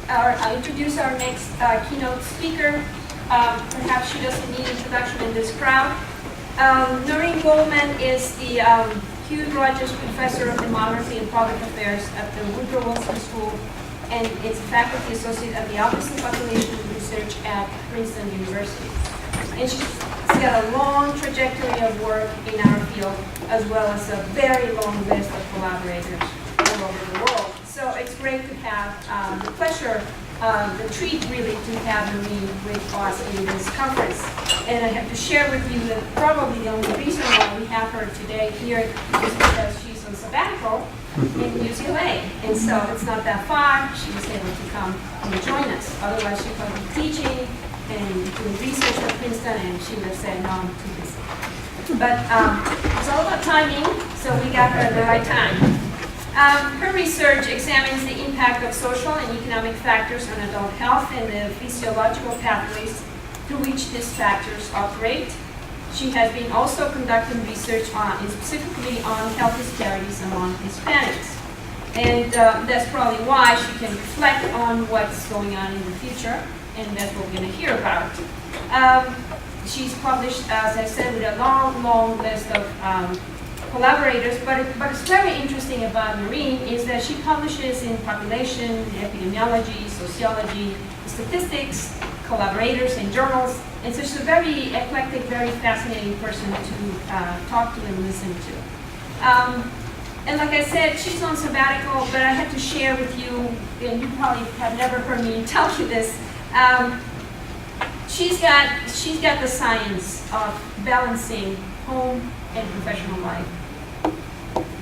I'll introduce our next keynote speaker. Perhaps she doesn't need introduction in this crowd. Noreen Goldman is the Hugh Rogers Professor of Demography and Public Affairs at the Woodrow Wilson School, and is a faculty associate at the Office of Population Research at Princeton University. And she's got a long trajectory of work in our field, as well as a very long list of collaborators all over the world. So it's great to have the pleasure, the treat really, to have Noreen with us in this conference. And I have to share with you that probably the only reason why we have her today here is because she's on sabbatical in UCLA. And so it's not that far. She was able to come and join us. Otherwise, she would be teaching and doing research at Princeton, and she would have said, no, I'm too busy. But it's all about timing, so we got her at the right time. Her research examines the impact of social and economic factors on adult health and the physiological pathways through which these factors operate. She has been also conducting research specifically on health disparities among Hispanics. And that's probably why she can reflect on what's going on in the future, and that's what we're going to hear about. She's published, as I said, with a long list of collaborators, but it's very interesting about Noreen is that she publishes in population, epidemiology, sociology, statistics, collaborators in journals, and so she's a very eclectic, very fascinating person to talk to and listen to. And like I said, she's on sabbatical, but I have to share with you, and you probably have never heard me tell you this, she's got the science of balancing home and professional life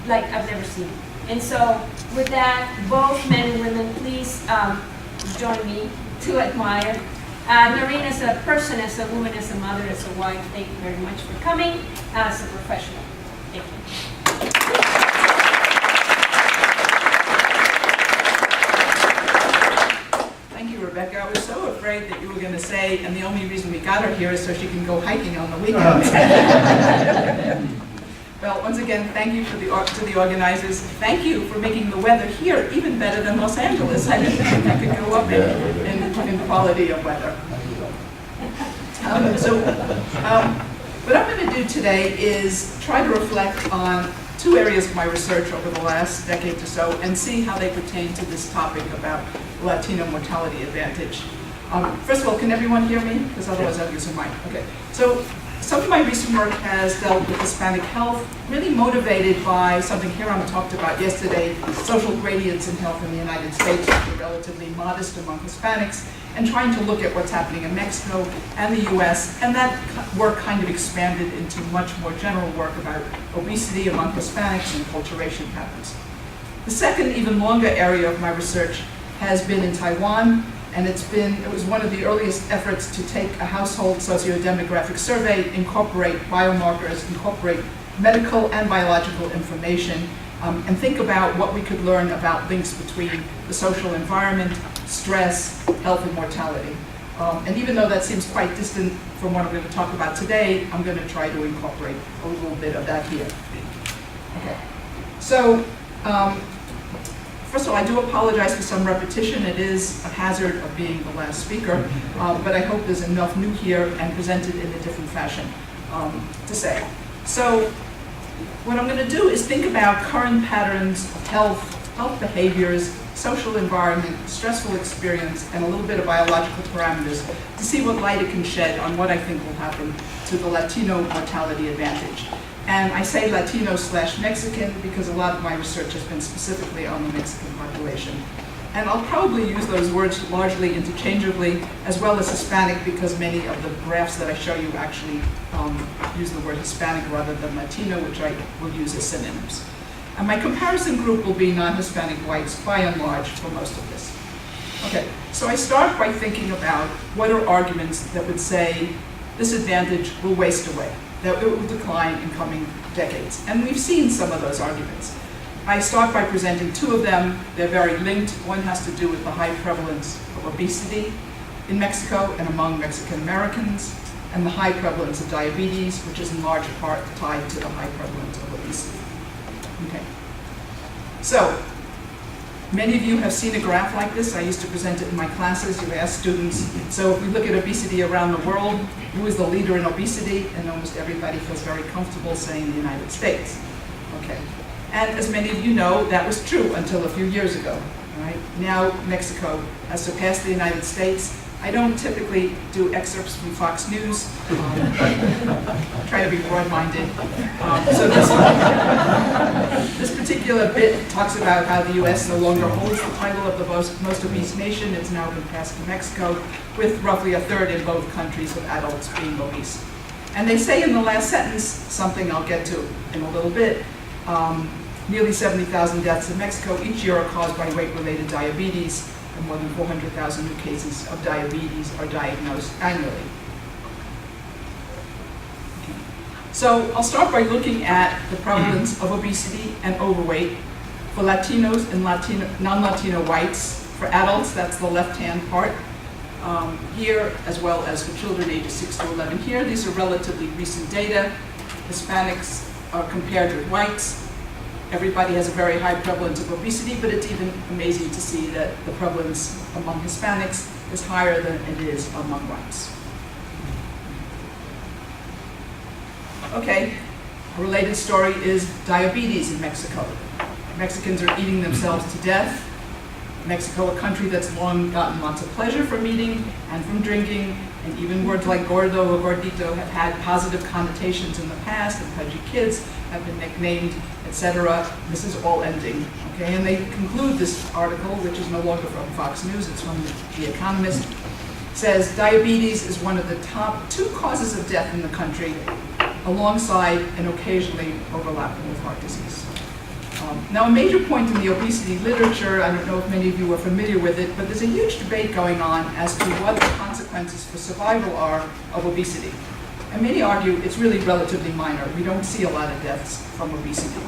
like I've never seen. And so with that, both men and women, please join me to admire Noreen as a person, as a woman, as a mother, as a wife. Thank you very much for coming, as a professional. Thank you. Thank you, Rebecca. I was so afraid that you were going to say, and the only reason we got her here is so she can go hiking on the weekends. Well, once again, thank you to the organizers. Thank you for making the weather here even better than Los Angeles. I didn't think I could go up in quality of weather. What I'm going to do today is try to reflect on two areas of my research over the last decade or so and see how they pertain to this topic about Latino mortality advantage. First of all, can everyone hear me? Because otherwise I'll use a mic. Okay. So some of my recent work has dealt with Hispanic health, really motivated by something Hiram talked about yesterday, social gradients in health in the United States, which are relatively modest among Hispanics, and trying to look at what's happening in Mexico and the US, and that work kind of expanded into much more general work about obesity among Hispanics and acculturation patterns. The second, even longer area of my research has been in Taiwan, and it was one of the earliest efforts to take a household socio-demographic survey, incorporate biomarkers, incorporate medical and biological information, and think about what we could learn about links between the social environment, stress, health, and mortality. And even though that seems quite distant from what I'm going to talk about today, I'm going to try to incorporate a little bit of that here. Okay. So, first of all, I do apologize for some repetition. It is a hazard of being the last speaker, but I hope there's enough new here and presented in a different fashion to say. So what I'm going to do is think about current patterns of health behaviors, social environment, stressful experience, and a little bit of biological parameters to see what light it can shed on what I think will happen to the Latino mortality advantage. And I say Latino/Mexican because a lot of my research has been specifically on the Mexican population. And I'll probably use those words largely interchangeably, as well as Hispanic, because many of the graphs that I show you actually use the word Hispanic rather than Latino, which I will use as synonyms. And my comparison group will be non-Hispanic whites, by and large, for most of this. Okay, so I start by thinking about what are arguments that would say this advantage will waste away, that it will decline in coming decades. And we've seen some of those arguments. I start by presenting two of them. They're very linked. One has to do with the high prevalence of obesity in Mexico and among Mexican Americans, and the high prevalence of diabetes, which is in large part tied to the high prevalence of obesity. Okay. So, Many of you have seen a graph like this. I used to present it in my classes. You ask students, so if we look at obesity around the world, who is the leader in obesity? And almost everybody feels very comfortable saying the United States. Okay. And as many of you know, that was true until a few years ago. Right? Now Mexico has surpassed the United States. I don't typically do excerpts from Fox News. Try to be broad-minded. So this particular bit talks about how the U.S. no longer holds the title of the most obese nation. It's now been passed to Mexico, with roughly a third in both countries of adults being obese. And they say in the last sentence, something I'll get to in a little bit, nearly 70,000 deaths in Mexico each year are caused by weight-related diabetes, and more than 400,000 new cases of diabetes are diagnosed annually. Okay. So I'll start by looking at the prevalence of obesity and overweight for Latinos and non-Latino whites. For adults, that's the left-hand part here, as well as for children ages 6 to 11 here. These are relatively recent data. Hispanics are compared with whites. Everybody has a very high prevalence of obesity, but it's even amazing to see that the prevalence among Hispanics is higher than it is among whites. Okay, a related story is diabetes in Mexico. Mexicans are eating themselves to death. Mexico, a country that's long gotten lots of pleasure from eating and from drinking, and even words like gordo or gordito have had positive connotations in the past, and pudgy kids have been nicknamed, etc. This is all ending, okay? And they conclude this article, which is no longer from Fox News, it's from The Economist, says diabetes is one of the top 2 causes of death in the country, alongside and occasionally overlapping with heart disease. Now, a major point in the obesity literature, I don't know if many of you are familiar with it, but there's a huge debate going on as to what the consequences for survival are of obesity. And many argue it's really relatively minor. We don't see a lot of deaths from obesity.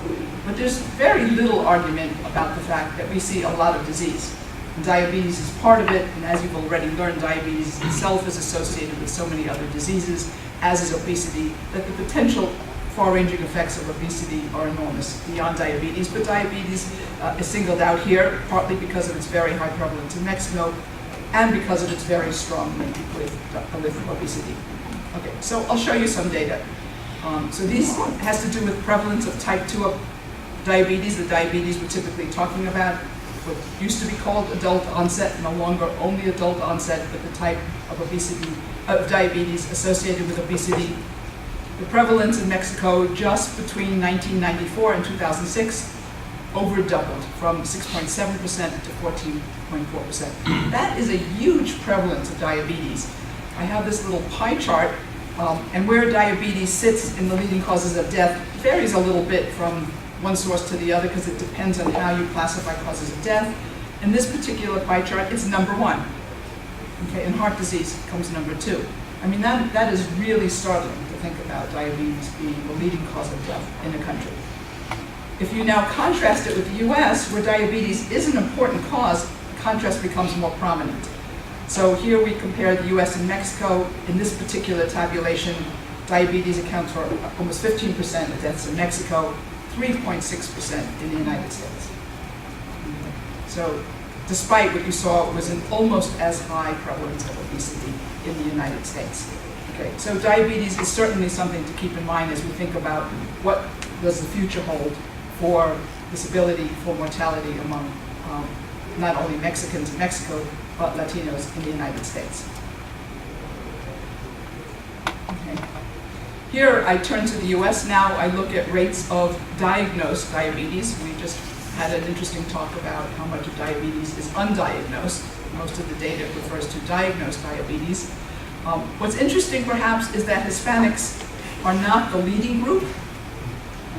But there's very little argument about the fact that we see a lot of disease. And diabetes is part of it, and as you've already learned, diabetes itself is associated with so many other diseases, as is obesity, that the potential far-ranging effects of obesity are enormous beyond diabetes, but diabetes is singled out here partly because of its very high prevalence in Mexico and because of its very strong link with obesity. Okay, so I'll show you some data. So this has to do with prevalence of type 2 diabetes, the diabetes we're typically talking about, what used to be called adult onset, no longer only adult onset, but the type of obesity, of diabetes associated with obesity. The prevalence in Mexico just between 1994 and 2006 over doubled from 6.7% to 14.4%. That is a huge prevalence of diabetes. I have this little pie chart, and where diabetes sits in the leading causes of death varies a little bit from one source to the other because it depends on how you classify causes of death. In this particular pie chart, it's number 1. Okay, and heart disease comes number 2. I mean, that is really startling to think about diabetes being the leading cause of death in a country. If you now contrast it with the US, where diabetes is an important cause, the contrast becomes more prominent. So here we compare the US and Mexico. In this particular tabulation, diabetes accounts for almost 15% of deaths in Mexico, 3.6% in the United States. So despite what you saw was an almost as high prevalence of obesity in the United States. Okay, so diabetes is certainly something to keep in mind as we think about what does the future hold for disability, for mortality among not only Mexicans in Mexico, but Latinos in the United States. Okay. Here I turn to the US now. I look at rates of diagnosed diabetes. We just had an interesting talk about how much of diabetes is undiagnosed. Most of the data refers to diagnosed diabetes. What's interesting perhaps is that Hispanics are not the leading group.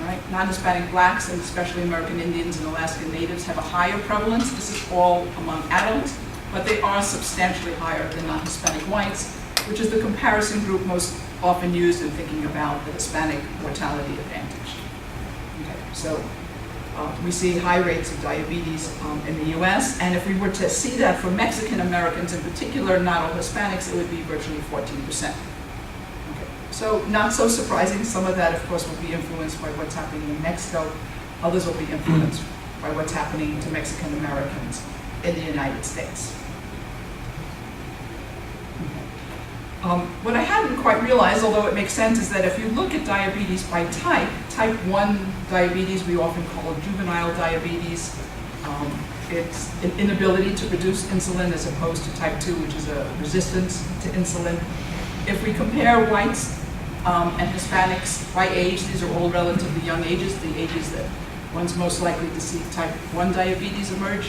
Right? Non-Hispanic blacks, and especially American Indians and Alaskan Natives, have a higher prevalence. This is all among adults, but they are substantially higher than non-Hispanic whites, which is the comparison group most often used in thinking about the Hispanic mortality advantage. Okay, so we see high rates of diabetes in the US, and if we were to see that for Mexican Americans in particular, not all Hispanics, it would be virtually 14%. So not so surprising. Some of that, of course, will be influenced by what's happening in Mexico. Others will be influenced by by what's happening to Mexican Americans in the United States. What I hadn't quite realized, although it makes sense, is that if you look at diabetes by type 1 diabetes we often call juvenile diabetes. It's an inability to produce insulin as opposed to type 2, which is a resistance to insulin. If we compare whites and Hispanics by age, these are all relatively young ages, the ages that one's most likely to see type 1 diabetes emerge.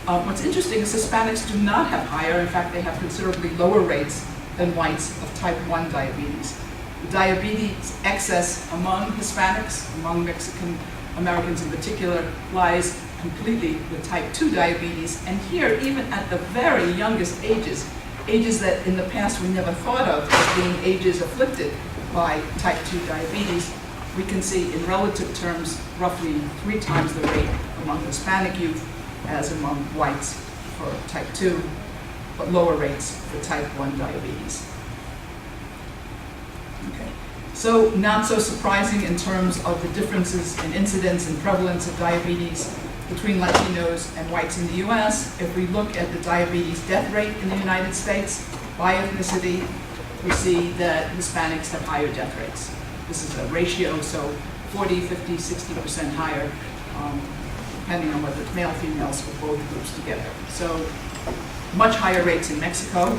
What's interesting is Hispanics do not have higher, in fact they have considerably lower rates than whites of type 1 diabetes. The diabetes excess among Hispanics, among Mexican Americans in particular, lies completely with type 2 diabetes. And here, even at the very youngest ages, ages that in the past we never thought of as being ages afflicted by type 2 diabetes, we can see in relative terms roughly 3 times the rate among Hispanic youth as among whites for type 2, but lower rates for type 1 diabetes. Okay. So not so surprising in terms of the differences in incidence and prevalence of diabetes between Latinos and whites in the US. If we look at the diabetes death rate in the United States by ethnicity, we see that Hispanics have higher death rates. This is a ratio, so 40, 50, 60% higher, depending on whether it's male, females, or both groups together. So much higher rates in Mexico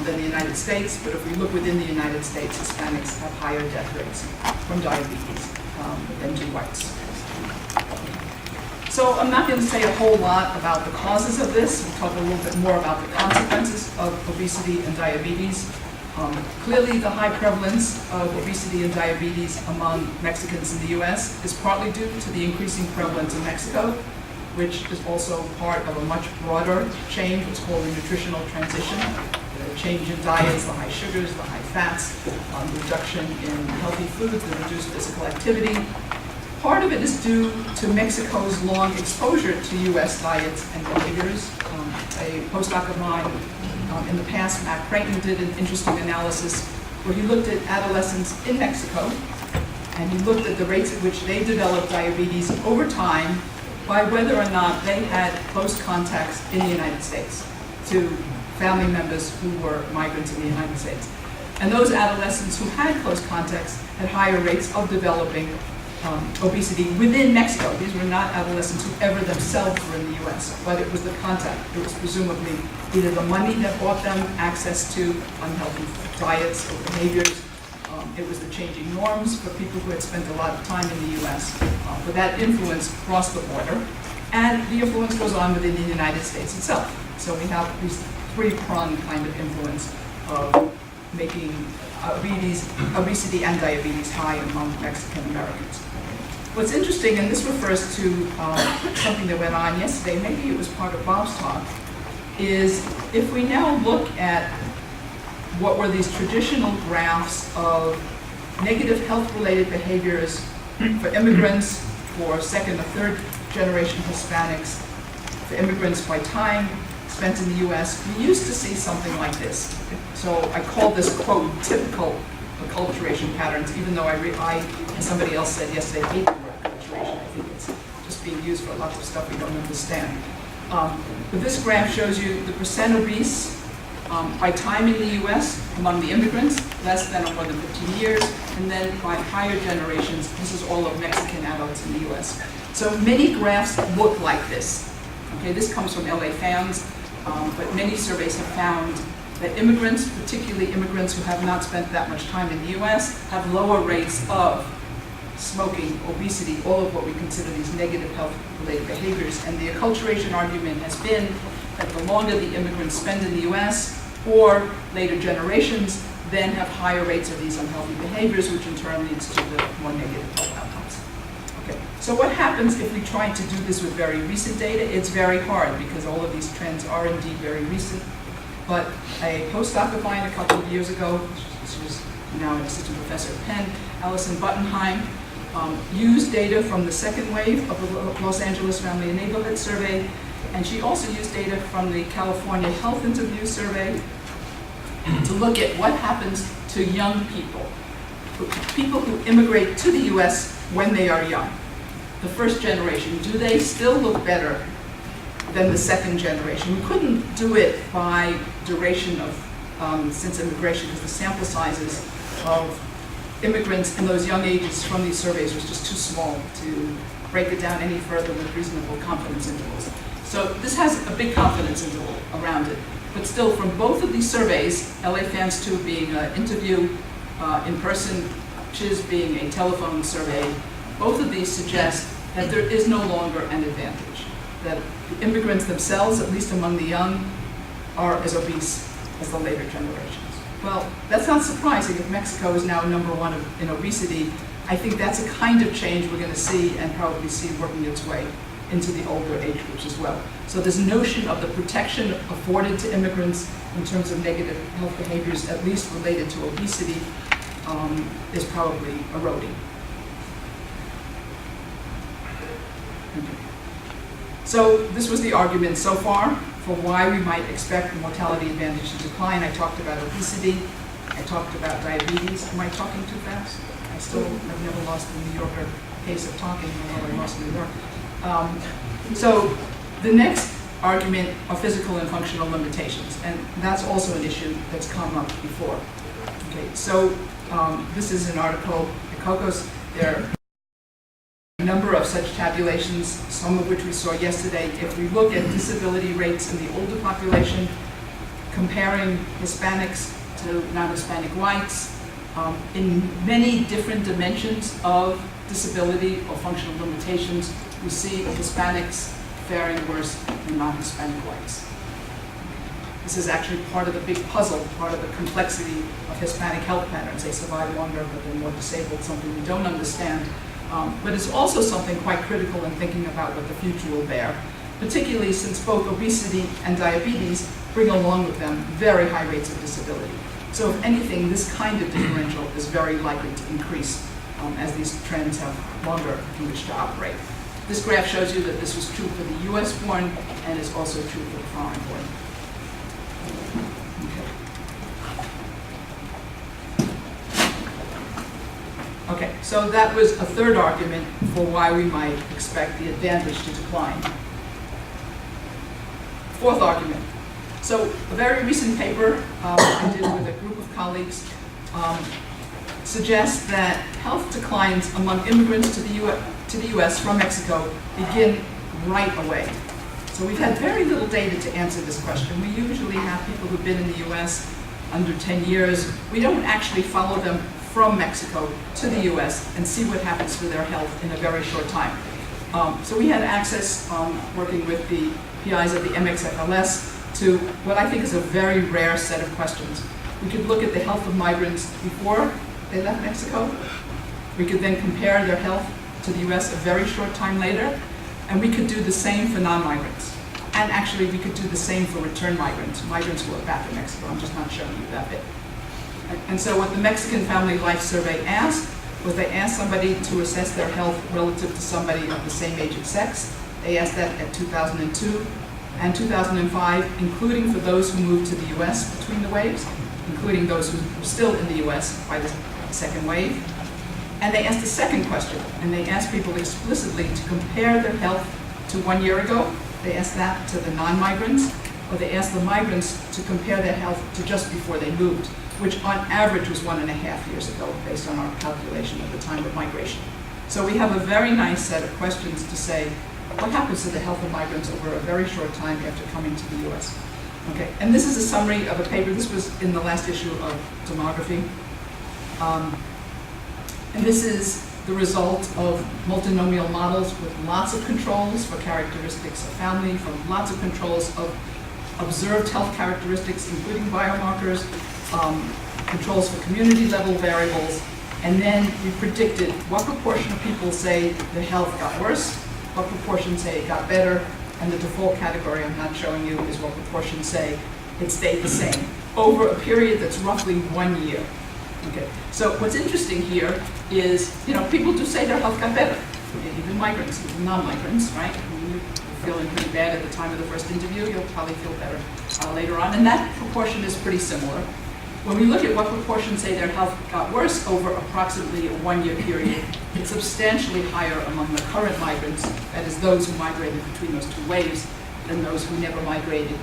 than the United States, but if we look within the United States, Hispanics have higher death rates from diabetes than do whites. So I'm not going to say a whole lot about the causes of this. We'll talk a little bit more about the consequences of obesity and diabetes. Clearly, the high prevalence of obesity and diabetes among Mexicans in the US is partly due to the increasing prevalence in Mexico, which is also part of a much broader change, what's called a nutritional transition. The change in diets, the high sugars, the high fats, the reduction in healthy foods, the reduced physical activity. Part of it is due to Mexico's long exposure to US diets and behaviors. A postdoc of mine in the past, Matt Creighton, did an interesting analysis where he looked at adolescents in Mexico and he looked at the rates at which they developed diabetes over time by whether or not they had close contacts in the United States to family members who were migrants in the United States. And those adolescents who had close contacts had higher rates of developing obesity within Mexico. These were not adolescents who ever themselves were in the US, but it was the contact. It was presumably either the money that bought them access to unhealthy diets or behaviors. It was the changing norms for people who had spent a lot of time in the US. But that influence crossed the border, and the influence goes on within the United States itself. So we have this three-pronged kind of influence of making obesity and diabetes high among Mexican Americans. What's interesting, and this refers to something that went on yesterday, maybe it was part of Bob's talk, is if we now look at what were these traditional graphs of negative health-related behaviors for immigrants, for second or third generation Hispanics, for immigrants by time spent in the US, we used to see something like this. So I call this, quote, typical acculturation patterns, even though as somebody else said yesterday, hate the word acculturation. I think it's just being used for lots of stuff we don't understand. But this graph shows you the percent obese by time in the US among the immigrants, less than or more than 15 years, and then by higher generations, this is all of Mexican adults in the US. So many graphs look like this. Okay, this comes from LA Fans, but many surveys have found that immigrants, particularly immigrants who have not spent that much time in the US, have lower rates of smoking, obesity, all of what we consider these negative health-related behaviors. And the acculturation argument has been that the longer the immigrants spend in the US or later generations, then have higher rates of these unhealthy behaviors, which in turn leads to the more negative health outcomes. Okay, so what happens if we try to do this with very recent data? It's very hard because all of these trends are indeed very recent. But a postdoc of mine a couple of years ago, she was now an assistant professor at Penn, Alison Buttenheim, used data from the second wave of the Los Angeles Family and Neighborhood Survey, and she also used data from the California Health Interview Survey to look at what happens to young people who immigrate to the US when they are young. the first generation, do they still look better than the second generation? We couldn't do it by duration of since immigration, because the sample sizes of immigrants in those young ages from these surveys was just too small to break it down any further with reasonable confidence intervals. So this has a big confidence interval around it. But still, from both of these surveys, LA Fans 2 being an interview in person, CHIS being a telephone survey, both of these suggest that there is no longer an advantage. That the immigrants themselves, at least among the young, are as obese as the later generations. Well, that's not surprising if Mexico is now #1 in obesity. I think that's a kind of change we're going to see and probably see working its way into the older age groups as well. So this notion of the protection afforded to immigrants in terms of negative health behaviors, at least related to obesity, is probably eroding. Okay. So this was the argument so far for why we might expect the mortality advantage to decline. I talked about obesity. I talked about diabetes. Am I talking too fast? I still have never lost the New Yorker pace of talking, although I lost New York. So the next argument are physical and functional limitations, and that's also an issue that's come up before. Okay, so this is an article at COCOS. There are a number of such tabulations, some of which we saw yesterday. If we look at disability rates in the older population, comparing Hispanics to non-Hispanic whites, in many different dimensions of disability or functional limitations, we see Hispanics faring worse than non-Hispanic whites. This is actually part of the big puzzle, part of the complexity of Hispanic health patterns. They survive longer, but they're more disabled, something we don't understand. But it's also something quite critical in thinking about what the future will bear, particularly since both obesity and diabetes bring along with them very high rates of disability. So if anything, this kind of differential is very likely to increase as these trends have longer in which to operate. This graph shows you that this was true for the US born and is also true for the foreign born. Okay, so that was a third argument for why we might expect the advantage to decline. Fourth argument. So a very recent paper I did with a group of colleagues suggests that health declines among immigrants to the US from Mexico begin right away. So we've had very little data to answer this question. We usually have people who've been in the US under 10 years. We don't actually follow them from Mexico to the US and see what happens to their health in a very short time. So we had access, working with the PIs of the MXFLS, to what I think is a very rare set of questions. We could look at the health of migrants before they left Mexico. We could then compare their health to the US a very short time later, and we could do the same for non-migrants. And actually, we could do the same for return migrants who are back in Mexico. I'm just not showing you that bit. And so what the Mexican Family Life Survey asked was they asked somebody to assess their health relative to somebody of the same age and sex. They asked that at 2002 and 2005, including for those who moved to the US between the waves, including those who were still in the US by the second wave. And they asked a second question, and they asked people explicitly to compare their health to 1 year ago. They asked that to the non-migrants, or they asked the migrants to compare their health to just before they moved, which on average was 1.5 years ago, based on our calculation at the time of migration. So we have a very nice set of questions to say, what happens to the health of migrants over a very short time after coming to the US? Okay, and this is a summary of a paper. This was in the last issue of Demography. And this is the result of multinomial models with lots of controls for characteristics of family, from lots of controls of observed health characteristics, including biomarkers, controls for community level variables, and then we predicted what proportion of people say their health got worse, what proportion say it got better, and the default category I'm not showing you is what proportion say it stayed the same over a period that's roughly 1 year. Okay, so what's interesting here is, people do say their health got better, even migrants, even non-migrants, right? When you're feeling pretty bad at the time of the first interview, you'll probably feel better later on, and that proportion is pretty similar. when we look at what proportion say their health got worse over approximately a 1-year period, it's substantially higher among the current migrants, that is those who migrated between those two waves, than those who never migrated.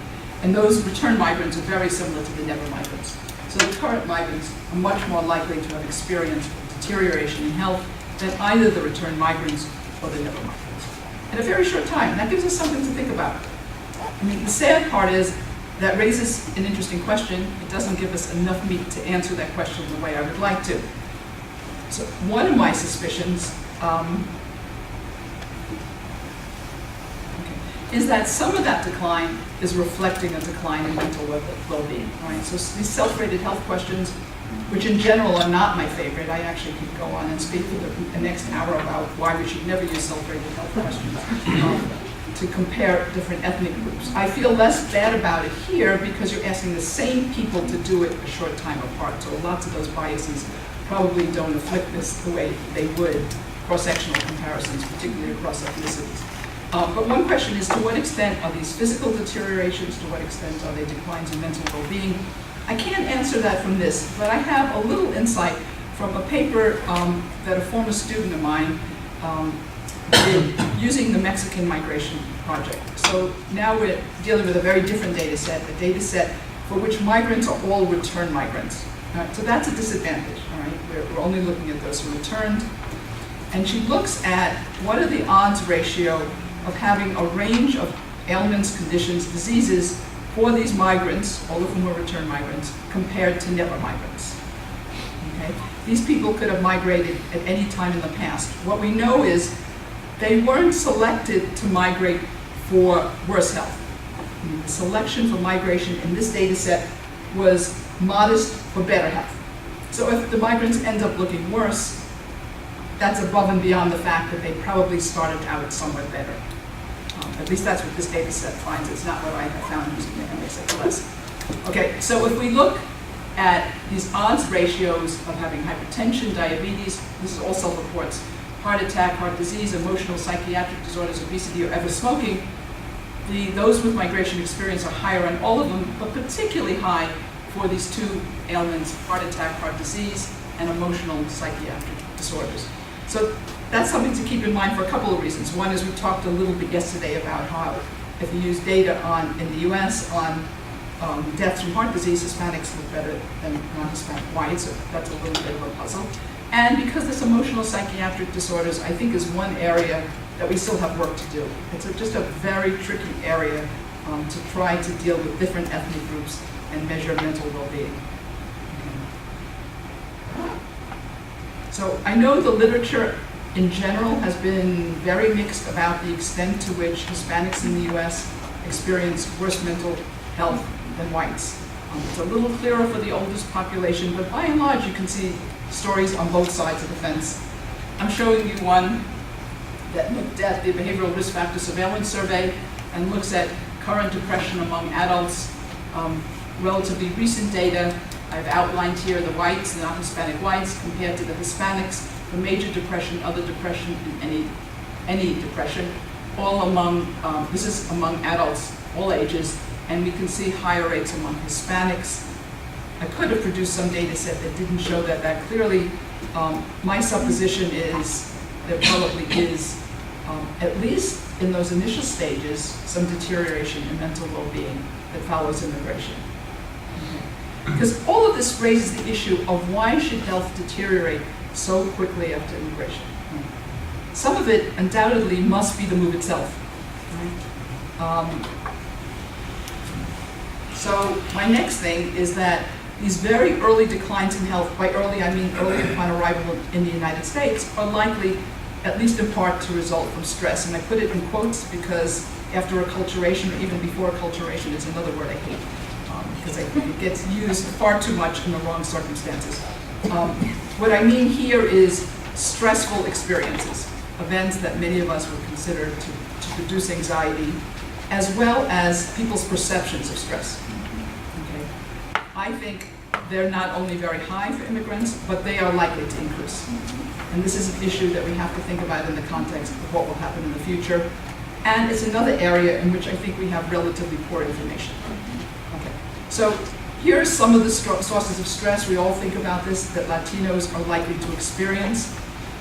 And those return migrants are very similar to the never migrants. So the current migrants are much more likely to have experienced deterioration in health than either the return migrants or the never migrants. In a very short time, and that gives us something to think about. I mean, the sad part is that raises an interesting question. It doesn't give us enough meat to answer that question the way I would like to. So one of my suspicions is that some of that decline is reflecting a decline in mental well-being. Right? So these self-rated health questions, which in general are not my favorite. I actually could go on and speak for the next hour about why we should never use self-rated health questions to compare different ethnic groups. I feel less bad about it here because you're asking the same people to do it a short time apart. So lots of those biases probably don't afflict this the way they would cross-sectional comparisons, particularly across ethnicities. But one question is, to what extent are these physical deteriorations? To what extent are they declines in mental well-being? I can't answer that from this, but I have a little insight from a paper that a former student of mine did using the Mexican migration project. So now we're dealing with a very different data set, a data set for which migrants are all return migrants. So that's a disadvantage, all right? We're only looking at those who returned. And she looks at what are the odds ratio of having a range of ailments, conditions, diseases for these migrants, all of whom are return migrants, compared to never migrants. Okay? These people could have migrated at any time in the past. What we know is they weren't selected to migrate for worse health. I mean, the selection for migration in this data set was modest for better health. So if the migrants end up looking worse, that's above and beyond the fact that they probably started out somewhat better. At least that's what this data set finds. It's not what I have found using the MSA. Okay, so if we look at these odds ratios of having hypertension, diabetes, this is all self-reports, heart attack, heart disease, emotional, psychiatric disorders, obesity, or ever smoking, those with migration experience are higher on all of them, but particularly high for these two ailments, heart attack, heart disease, and emotional psychiatric disorders. So that's something to keep in mind for a couple of reasons. One is we talked a little bit yesterday about how if you use data in the US on deaths from heart disease, Hispanics look better than non-Hispanic whites, so that's a little bit of a puzzle. And because this emotional psychiatric disorders, I think, is one area that we still have work to do. It's just a very tricky area to try to deal with different ethnic groups and measure mental well-being. So I know the literature in general has been very mixed about the extent to which Hispanics in the US experience worse mental health than whites. It's a little clearer for the oldest population, but by and large you can see stories on both sides of the fence. I'm showing you one that looked at the Behavioral Risk Factor Surveillance Survey and looks at current depression among adults, relatively recent data. I've outlined here the whites, the non-Hispanic whites, compared to the Hispanics, for major depression, other depression, and any depression, all among, this is among adults, all ages, and we can see higher rates among Hispanics. I could have produced some data set that didn't show that clearly. My supposition is there probably is, at least in those initial stages, some deterioration in mental well-being that follows immigration. Because all of this raises the issue of why should health deteriorate so quickly after immigration. Some of it undoubtedly must be the move itself. So my next thing is that these very early declines in health, by early I mean early upon arrival in the United States, are likely, at least in part, to result from stress. And I put it in quotes because after acculturation, or even before acculturation, is another word I hate. Because I think it gets used far too much in the wrong circumstances. What I mean here is stressful experiences, events that many of us would consider to produce anxiety, as well as people's perceptions of stress. Okay. I think they're not only very high for immigrants, but they are likely to increase. And this is an issue that we have to think about in the context of what will happen in the future. And it's another area in which I think we have relatively poor information. So Here are some of the sources of stress. We all think about this, that Latinos are likely to experience.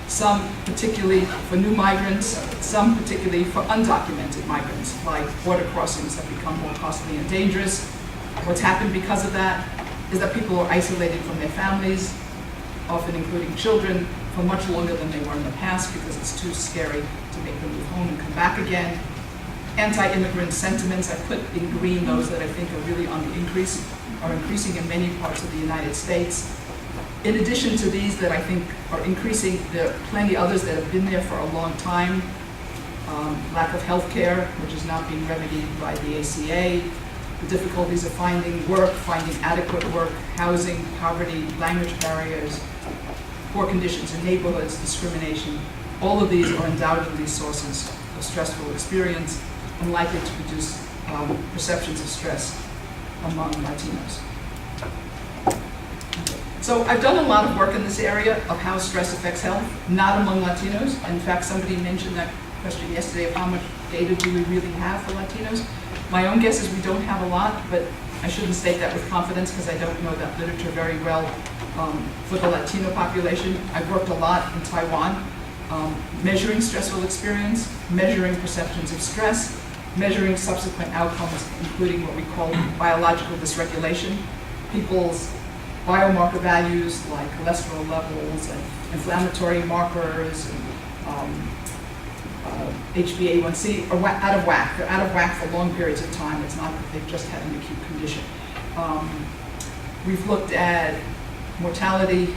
Some particularly for new migrants, some particularly for undocumented migrants, like border crossings have become more costly and dangerous. What's happened because of that is that people are isolated from their families, often including children, for much longer than they were in the past because it's too scary to make them move home and come back again. Anti-immigrant sentiments, I put in green those that I think are really on the increase, are increasing in many parts of the United States. In addition to these that I think are increasing, there are plenty others that have been there for a long time. Lack of health care, which is not being remedied by the ICAA, the difficulties of finding work, finding adequate work, housing, poverty, language barriers, poor conditions in neighborhoods, discrimination. All of these are undoubtedly sources of stressful experience and likely to produce perceptions of stress among Latinos. So I've done a lot of work in this area of how stress affects health, not among Latinos. In fact, somebody mentioned that question yesterday of how much data do we really have for Latinos. My own guess is we don't have a lot, but I shouldn't state that with confidence because I don't know that literature very well for the Latino population. I've worked a lot in Taiwan, measuring stressful experience, measuring perceptions of stress, measuring subsequent outcomes, including what we call biological dysregulation. People's biomarker values like cholesterol levels and inflammatory markers and HbA1c are out of whack. They're out of whack for long periods of time. It's not that they've just had an acute condition. We've looked at mortality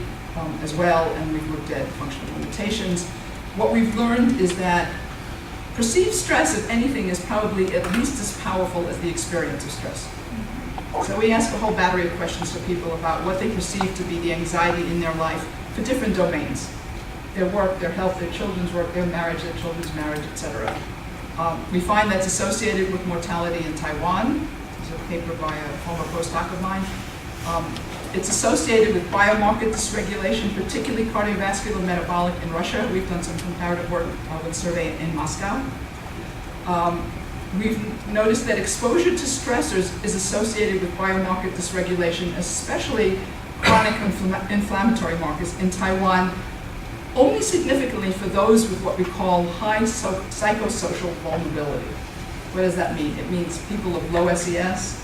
as well, and we've looked at functional limitations. What we've learned is that perceived stress, if anything, is probably at least as powerful as the experience of stress. So we ask a whole battery of questions to people about what they perceive to be the anxiety in their life for different domains. Their work, their health, their children's work, their marriage, their children's marriage, etc. We find that's associated with mortality in Taiwan. There's a paper by a former postdoc of mine. It's associated with biomarker dysregulation, particularly cardiovascular metabolic in Russia. We've done some comparative work with a survey in Moscow. We've noticed that exposure to stressors is associated with biomarker dysregulation, especially chronic inflammatory markers in Taiwan, only significantly for those with what we call high psychosocial vulnerability. What does that mean? It means people of low SES.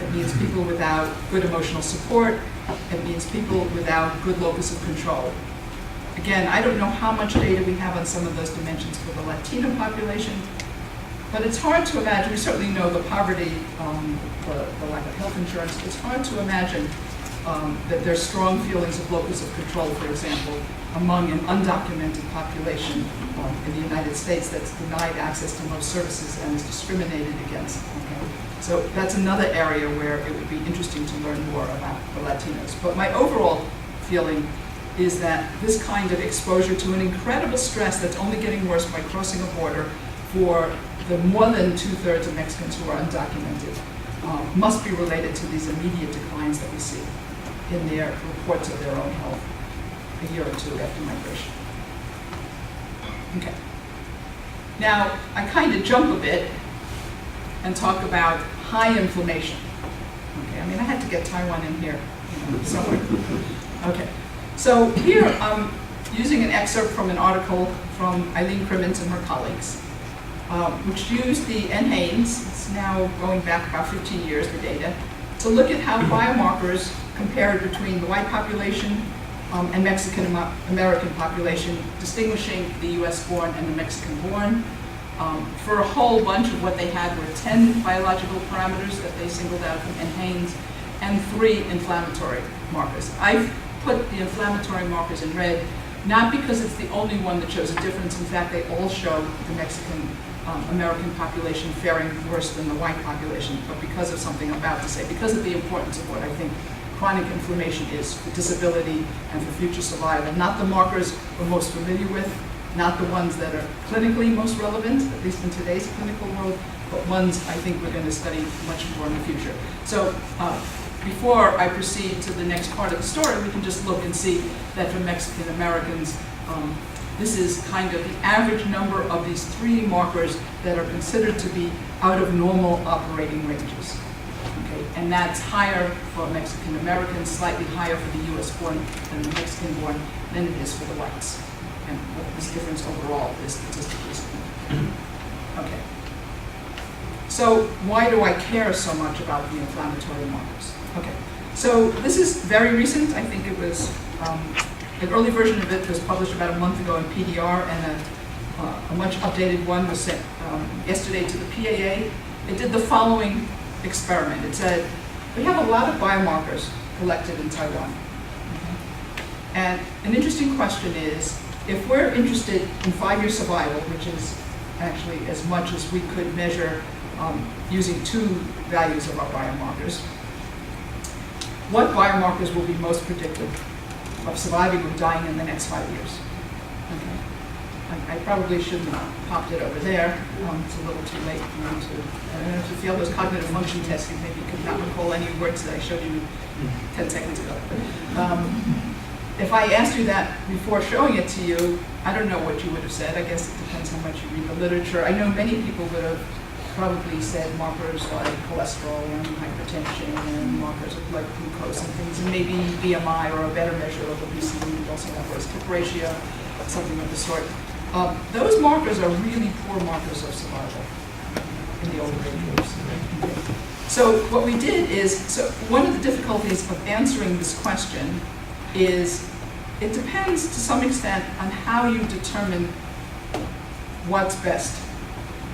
It means people without good emotional support. It means people without good locus of control. Again, I don't know how much data we have on some of those dimensions for the Latino population, but it's hard to imagine. We certainly know the poverty, the lack of health insurance. It's hard to imagine that there's strong feelings of locus of control, for example, among an undocumented population in the United States that's denied access to most services and is discriminated against. Okay? So that's another area where it would be interesting to learn more about the Latinos. But my overall feeling is that this kind of exposure to an incredible stress that's only getting worse by crossing a border for the more than 2/3 of Mexicans who are undocumented must be related to these immediate declines that we see in their reports of their own health a year or two after migration. Okay. Now, I kind of jump a bit and talk about high inflammation. Okay, I mean, I had to get Taiwan in here somewhere. Okay, so here I'm using an excerpt from an article from Eileen Crimmins and her colleagues, which used the NHANES, it's now going back about 15 years, the data, to look at how biomarkers compared between the white population and Mexican-American population, distinguishing the US-born and the Mexican-born. For a whole bunch of what they had were 10 biological parameters that they singled out from NHANES and 3 inflammatory markers. I've put the inflammatory markers in red, not because it's the only one that shows a difference. In fact, they all show the Mexican-American population faring worse than the white population, but because of something I'm about to say, because of the importance of what I think chronic inflammation is for disability and for future survival. Not the markers we're most familiar with, not the ones that are clinically most relevant, at least in today's clinical world, but ones I think we're going to study much more in the future. So before I proceed to the next part of the story, we can just look and see that for Mexican Americans, this is kind of the average number of these 3 markers that are considered to be out of normal operating ranges. Okay? And that's higher for Mexican Americans, slightly higher for the US born than the Mexican born than it is for the whites. And this difference overall is statistically significant. Okay. So why do I care so much about the inflammatory markers? Okay. So this is very recent. I think it was, an early version of it was published about a month ago in PDR, and a much updated one was sent yesterday to the PAA. It did the following experiment. It said, we have a lot of biomarkers collected in Taiwan. And an interesting question is, if we're interested in 5-year survival, which is actually as much as we could measure using 2 values of our biomarkers, what biomarkers will be most predictive of surviving or dying in the next 5 years? Okay. I probably shouldn't have popped it over there. It's a little too late for me to, I don't know, to fail those cognitive function tests. You maybe could not recall any words that I showed you 10 seconds ago. If I asked you that before showing it to you, I don't know what you would have said. I guess it depends how much you read the literature. I know many people would have probably said markers like cholesterol and hypertension and markers of blood glucose and things, and maybe BMI or a better measure of obesity, and also that was hip ratio, something of the sort. Those markers are really poor markers of survival in the older age groups. So what we did is, so one of the difficulties of answering this question is it depends to some extent on how you determine what's best.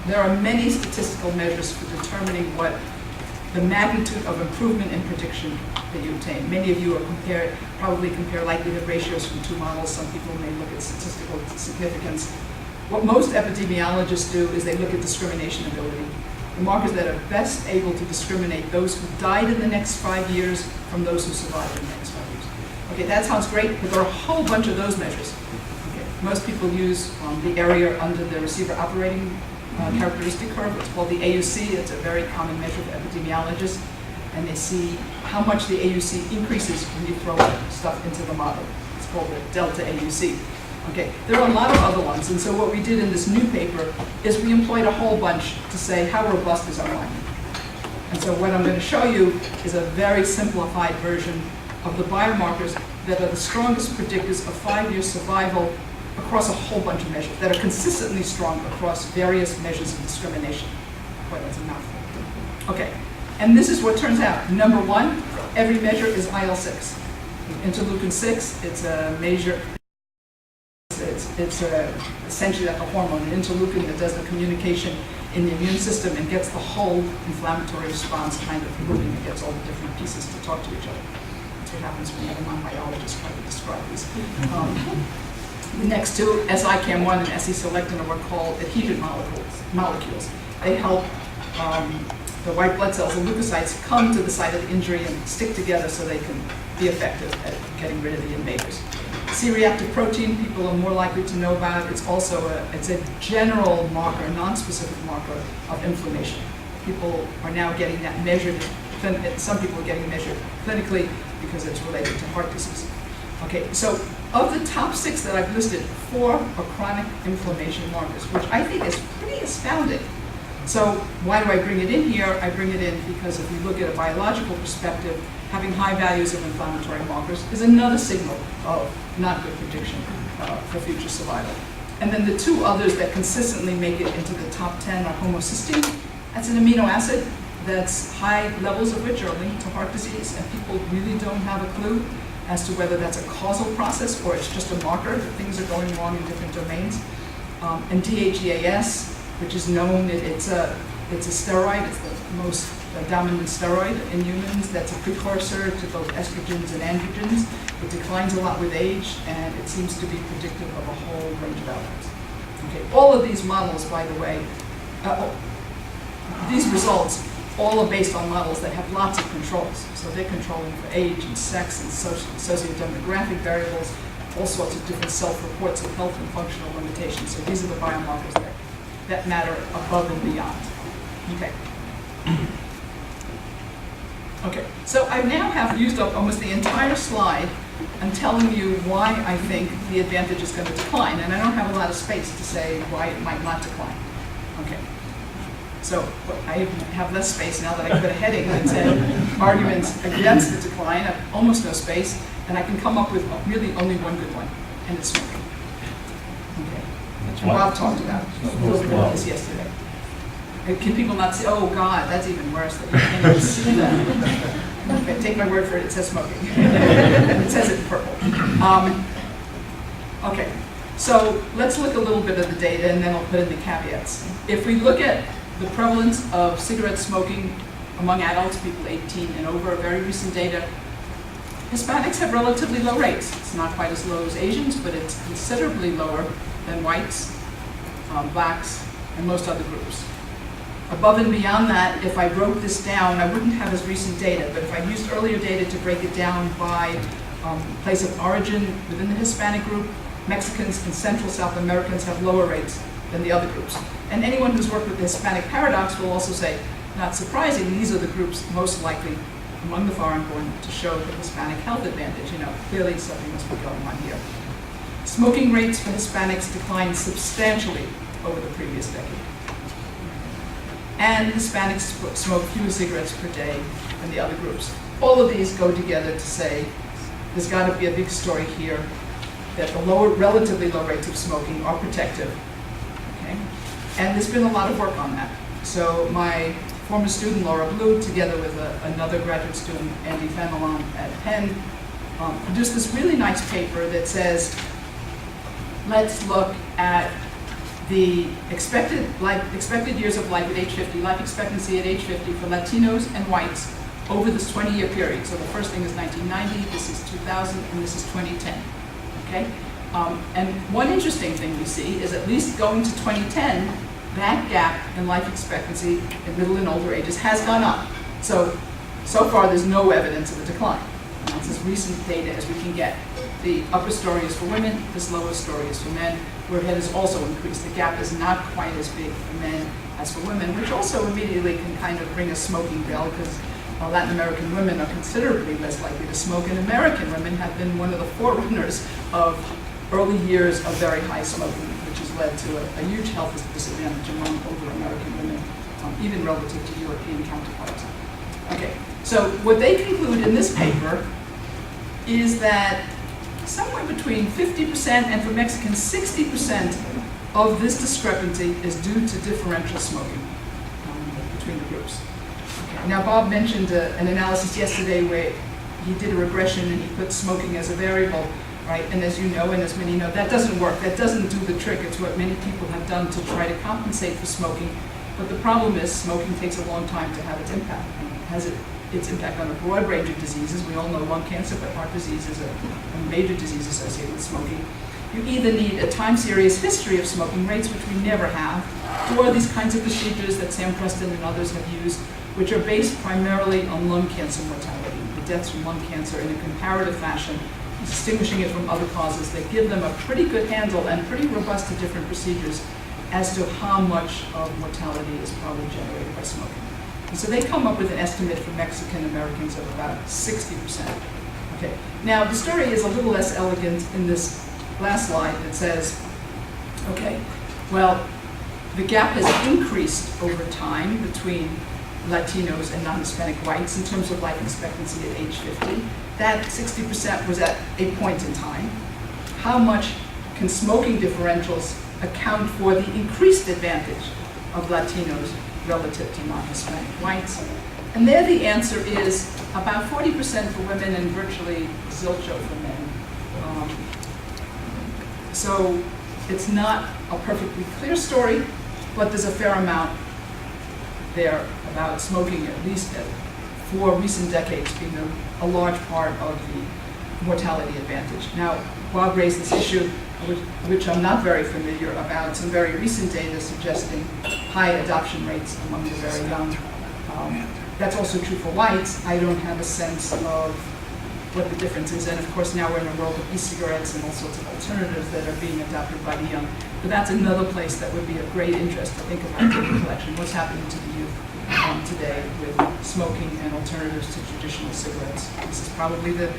There are many statistical measures for determining what the magnitude of improvement in prediction that you obtain. Many of you are probably compare likelihood ratios from 2 models. Some people may look at statistical significance. What most epidemiologists do is they look at discrimination ability, the markers that are best able to discriminate those who died in the next 5 years from those who survived in the next 5 years. Okay, that sounds great, but there are a whole bunch of those measures. Okay. Most people use the area under the receiver operating characteristic curve. It's called the AUC. It's a very common measure for epidemiologists. And they see how much the AUC increases when you throw stuff into the model. It's called the delta AUC. Okay, there are a lot of other ones. And so what we did in this new paper is we employed a whole bunch to say how robust is our modeling. And so what I'm going to show you is a very simplified version of the biomarkers that are the strongest predictors of 5-year survival across a whole bunch of measures that are consistently strong across various measures of discrimination. Boy, that's a mouthful. Okay, and this is what turns out. Number 1, every measure is IL-6. Interleukin 6, it's a measure, it's essentially like a hormone, an interleukin that does the communication in the immune system and gets the whole inflammatory response kind of moving. It gets all the different pieces to talk to each other. That's what happens when you have a non-biologist trying to describe these. The next 2, SICAM1 and SE-selectin, are called adhesion molecules. They help the white blood cells, the leukocytes, come to the site of the injury and stick together so they can be effective at getting rid of the invaders. C-reactive protein, people are more likely to know about. It's also it's a general marker, non-specific marker of inflammation. People are now getting that measured. Some people are getting measured clinically because it's related to heart disease. Okay, so of the top 6 that I've listed, 4 are chronic inflammation markers, which I think is pretty astounding. So why do I bring it in here? I bring it in because if we look at a biological perspective, having high values of inflammatory markers is another signal of not good prediction for future survival. And then the 2 others that consistently make it into the top 10 are homocysteine. That's an amino acid that's high levels of which are linked to heart disease, and people really don't have a clue as to whether that's a causal process or it's just a marker that things are going wrong in different domains. And DHEAS, which is known, it's a steroid. It's the most dominant steroid in humans. That's a precursor to both estrogens and androgens. It declines a lot with age, and it seems to be predictive of a whole range of outcomes. Okay, all of these models, by the way, these results all are based on models that have lots of controls. So they're controlling for age and sex and sociodemographic variables, all sorts of different self-reports of health and functional limitations. So these are the biomarkers that matter above and beyond. Okay. Okay, so I now have used up almost the entire slide and telling you why I think the advantage is going to decline. And I don't have a lot of space to say why it might not decline. Okay. So I have less space now that I put a heading that said, arguments against the decline, I have almost no space, and I can come up with really only one good one, and it's smoking. Okay. And Bob talked about a little bit of this yesterday. And can people not see, oh God, that's even worse, that you can't even see that. Okay, take my word for it, it says smoking. It says it in purple. Okay, so let's look a little bit at the data and then I'll put in the caveats. If we look at the prevalence of cigarette smoking among adults, people 18 and over, very recent data, Hispanics have relatively low rates. It's not quite as low as Asians, but it's considerably lower than whites, blacks, and most other groups. Above and beyond that, if I broke this down, I wouldn't have as recent data, but if I used earlier data to break it down by place of origin within the Hispanic group, Mexicans and Central South Americans have lower rates than the other groups. And anyone who's worked with the Hispanic paradox will also say, not surprising, these are the groups most likely among the foreign-born to show the Hispanic health advantage. You know, clearly something must be going on here. Smoking rates for Hispanics declined substantially over the previous decade. And Hispanics smoke fewer cigarettes per day than the other groups. All of these go together to say there's got to be a big story here that the relatively low rates of smoking are protective. Okay? And there's been a lot of work on that. So my former student, Laura Blue, together with another graduate student, Andy Fenelon at Penn, produced this really nice paper that says, let's look at the expected years of life at age 50, life expectancy at age 50 for Latinos and whites over this 20-year period. So the first thing is 1990, this is 2000, and this is 2010. Okay? And one interesting thing we see is at least going to 2010, that gap in life expectancy in middle and older ages has gone up. So far there's no evidence of a decline. And that's as recent data as we can get. The upper story is for women, this lower story is for men, where it has also increased. The gap is not quite as big for men as for women, which also immediately can kind of ring a smoking bell, because Latin American women are considerably less likely to smoke, and American women have been one of the forerunners of early years of very high smoking, which has led to a huge health disadvantage among older American women, even relative to European counterparts. Okay, so what they conclude in this paper is that somewhere between 50% and for Mexicans 60% of this discrepancy is due to differential smoking between the groups. Okay. Now Bob mentioned an analysis yesterday where he did a regression and he put smoking as a variable, right? And as you know, and as many know, that doesn't work. That doesn't do the trick. It's what many people have done to try to compensate for smoking. But the problem is smoking takes a long time to have its impact. And it has its impact on a broad range of diseases. We all know lung cancer, but heart disease is a major disease associated with smoking. You either need a time series history of smoking rates, which we never have, or these kinds of procedures that Sam Preston and others have used, which are based primarily on lung cancer mortality, the deaths from lung cancer in a comparative fashion, distinguishing it from other causes that give them a pretty good handle and pretty robust to different procedures as to how much of mortality is probably generated by smoking. And so they come up with an estimate for Mexican Americans of about 60%. Okay. Now the story is a little less elegant in this last slide that says, okay, well, the gap has increased over time between Latinos and non-Hispanic whites in terms of life expectancy at age 50. That 60% was at a point in time. How much can smoking differentials account for the increased advantage of Latinos relative to non-Hispanic whites? And there the answer is about 40% for women and virtually zilcho for men. So it's not a perfectly clear story, but there's a fair amount there about smoking, at least for recent decades, being a large part of the mortality advantage. Now, Bob raised this issue, which I'm not very familiar about, some very recent data suggesting high adoption rates among the very young. That's also true for whites. I don't have a sense of what the difference is, and of course now we're in a world of e-cigarettes and all sorts of alternatives that are being adopted by the young. But that's another place that would be of great interest to think about data collection. What's happening to the youth today with smoking and alternatives to traditional cigarettes? This is probably the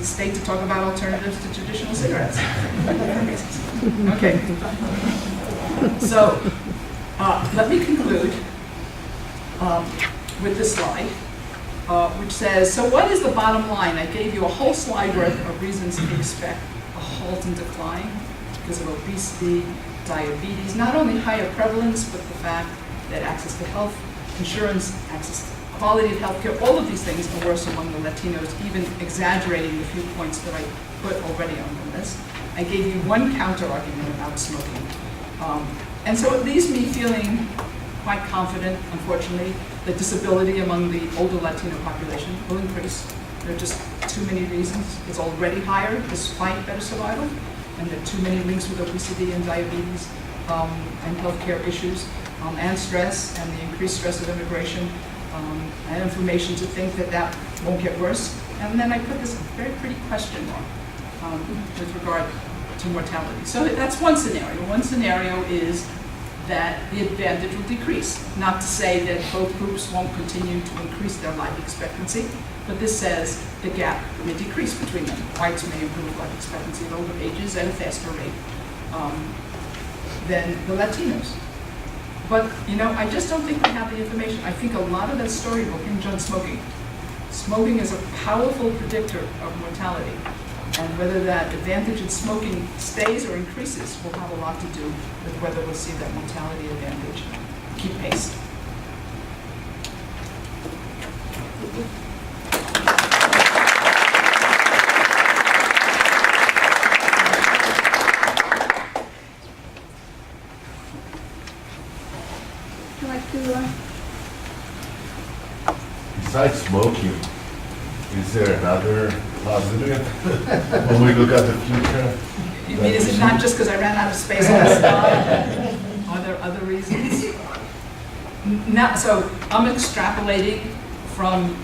state to talk about alternatives to traditional cigarettes. Okay. So let me conclude with this slide. which says, so what is the bottom line? I gave you a whole slide worth of reasons to expect a halt in decline because of obesity, diabetes, not only higher prevalence, but the fact that access to health insurance, access to quality of healthcare, all of these things are worse among the Latinos, even exaggerating the few points that I put already on the list. I gave you one counter argument about smoking. And so it leaves me feeling quite confident, unfortunately, that disability among the older Latino population will increase. There are just too many reasons. It's already higher despite better survival, and there are too many links with obesity and diabetes and healthcare issues, and stress, and the increased stress of immigration, and information to think that that won't get worse. And then I put this very pretty question mark with regard to mortality. So that's one scenario. One scenario is that the advantage will decrease. Not to say that both groups won't continue to increase their life expectancy, but this says the gap may decrease between them. Whites may improve life expectancy at older ages at a faster rate than the Latinos. But, you know, I just don't think we have the information. I think a lot of that story will hinge on smoking. Smoking is a powerful predictor of mortality. And whether that advantage in smoking stays or increases will have a lot to do with whether we'll see that mortality advantage keep pace. Would you like to? Besides smoking, is there another positive when we look at the future? You mean, is it not just because I ran out of space on the slide? Are there other reasons? Not, so I'm extrapolating from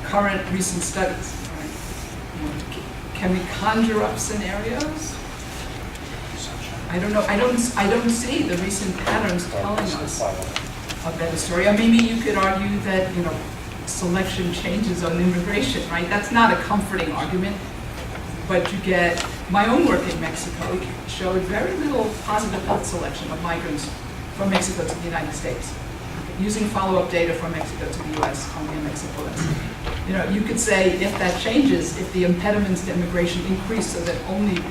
current recent studies. Right? Can we conjure up scenarios? I don't know. I don't see the recent patterns telling us a better story. Or maybe you could argue that, you know, selection changes on immigration, right? That's not a comforting argument, but you get, my own work in Mexico showed very little positive health selection of migrants from Mexico to the United States, using follow-up data from Mexico to the US, only in Mexico less. You know, you could say if that changes, if the impediments to immigration increase so that only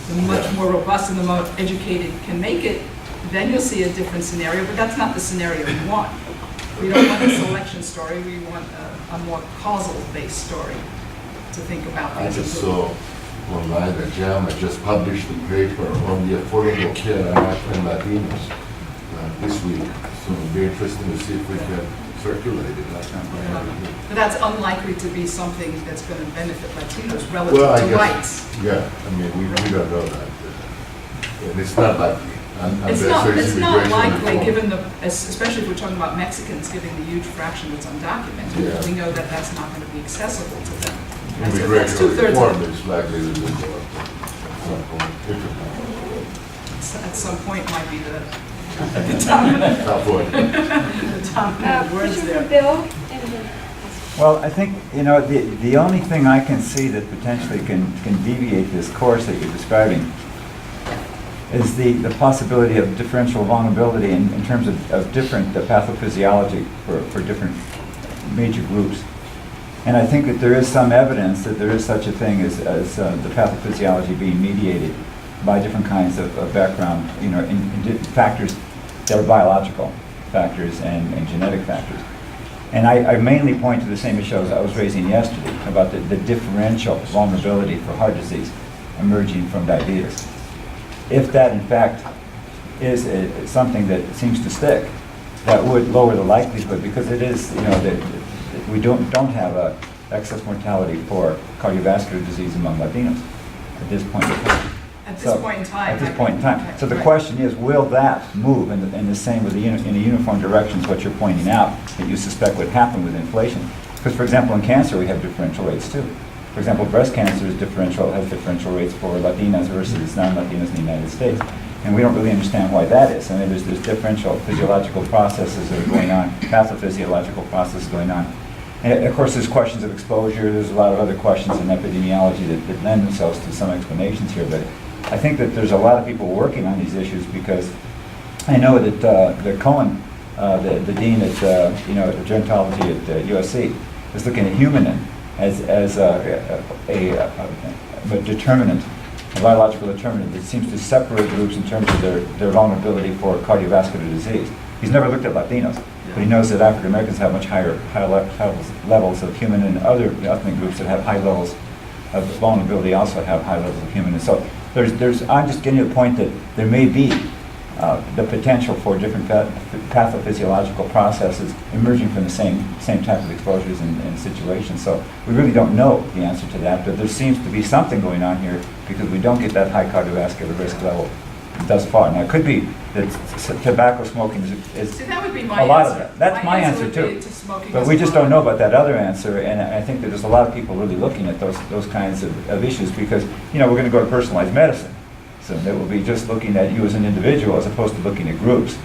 the much more robust and the more educated can make it, then you'll see a different scenario, but that's not the scenario we want. We don't want a selection story, we want a more causal-based story to think about. I just saw online that JAMA just published a paper on the affordable care and African Latinos this week. So it'll be interesting to see if we can circulate it. But that's unlikely to be something that's going to benefit Latinos relative to whites. Yeah, I mean, we don't know that. And it's not likely. It's not likely, given the, especially if we're talking about Mexicans, given the huge fraction that's undocumented. Yeah. We know that that's not going to be accessible to them. Immigration two-thirds reform of is likely to go up at some point. At some point might be the dominant, Top point. the dominant words Christopher there. Bill, and then Well, I think, you know, the only thing I can see that potentially can deviate this course that you're describing is the possibility of differential vulnerability in terms of different pathophysiology for different major groups. And I think that there is some evidence that there is such a thing as the pathophysiology being mediated by different kinds of background, you know, in factors that are biological factors and genetic factors. And I mainly point to the same issue as I was raising yesterday about the differential vulnerability for heart disease emerging from diabetes. If that in fact is something that seems to stick, that would lower the likelihood, because it is, you know, that we don't have a excess mortality for cardiovascular disease among Latinos at this point in time. At this point in time. At this point in time. So the question is, will that move in the same with in a uniform direction is what you're pointing out, that you suspect would happen with inflation. Because, for example, in cancer, we have differential rates too. For example, breast cancer has differential rates for Latinas versus non-Latinas in the United States. And we don't really understand why that is. I mean, there's differential physiological processes that are going on, pathophysiological processes going on. And of course, there's questions of exposure. There's a lot of other questions in epidemiology that lend themselves to some explanations here. But I think that there's a lot of people working on these issues, because I know that Cohen, the dean at gerontology at USC, is looking at humanin as a determinant, a biological determinant that seems to separate groups in terms of their vulnerability for cardiovascular disease. He's never looked at Latinos, but he knows that African Americans have much higher levels of human, and other ethnic groups that have high levels of vulnerability also have high levels of human. And so I'm just getting to the point that there may be the potential for different pathophysiological processes emerging from the same type of exposures and situations. So we really don't know the answer to that, but there seems to be something going on here because we don't get that high cardiovascular risk level thus far. Now, it could be that tobacco smoking is See, that would be my a lot answer. of that. That's my answer would be too. to smoking But as we just well. don't know about that other answer, and I think that there's a lot of people really looking at those kinds of issues because, we're going to go to personalized medicine. So that will be just looking at you as an individual as opposed to looking at groups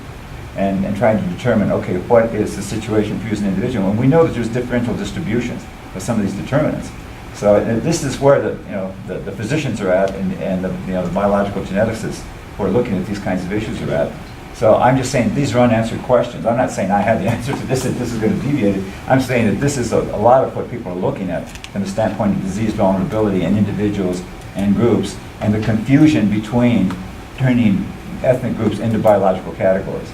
and trying to determine, okay, what is the situation for you as an individual? And we know that there's differential distributions of some of these determinants. So this is where the physicians are at and the biological geneticists who are looking at these kinds of issues are at. So I'm just saying these are unanswered questions. I'm not saying I have the answer to this and this is going to deviate it. I'm saying that this is a lot of what people are looking at from the standpoint of disease vulnerability in individuals and groups, and the confusion between turning ethnic groups into biological categories.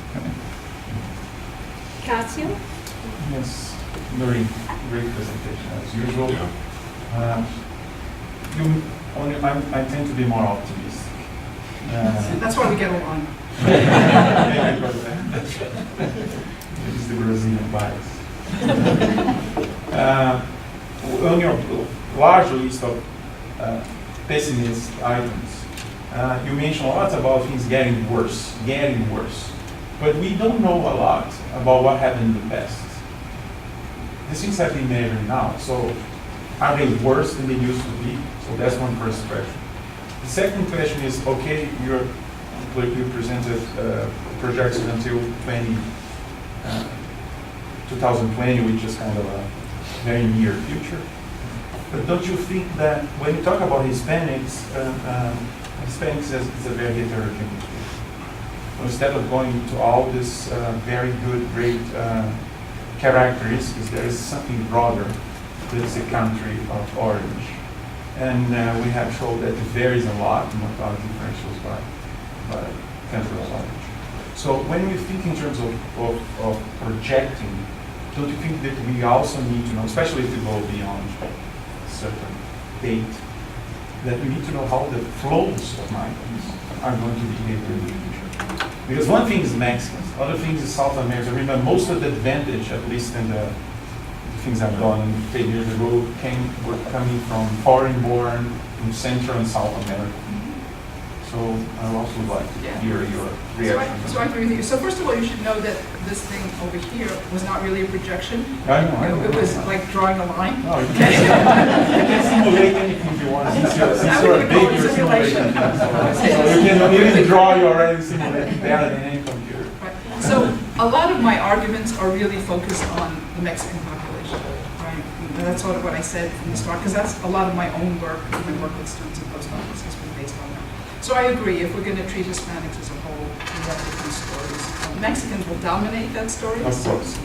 Cassio? Yes, very great presentation as usual. I tend to be more optimistic. That's why we get along. Maybe because it's the Brazilian bias. On your large list of pessimist items, you mentioned a lot about things getting worse. But we don't know a lot about what happened in the past. These things have been measured now, so are they worse than they used to be? So that's one first question. The second question is, okay, you presented projections until 2020, which is kind of a very near future. But don't you think that when you talk about Hispanics, Hispanics is a very heterogeneous group. So instead of going into all this very good, great characteristics, there is something broader that's the country of origin. And we have shown that it varies a lot in mortality differentials by country of origin. So when we think in terms of projecting, don't you think that we also need to know, especially if we go beyond a certain date, that we need to know how the flows of migrants are going to behave in the future? Because one thing is Mexicans, other things is South America. Remember, most of the advantage, at least in the things I've done 10 years ago, were coming from foreign-born in Central and South America. So I would also like to hear your reaction. So I agree with you. So first of all, you should know that this thing over here was not really a projection. I know. It was like drawing a line. No, you can simulate anything you want. Since you're a big, you're simulating. So you can even draw, you already simulate better than any computer. Right. So a lot of my arguments are really focused on the Mexican population, right? And that's sort of what I said from the start, because that's a lot of my own work, my work with students in post office has been based on that. So I agree, if we're going to treat Hispanics as a whole, we have different stories. Mexicans will dominate that story. Of course.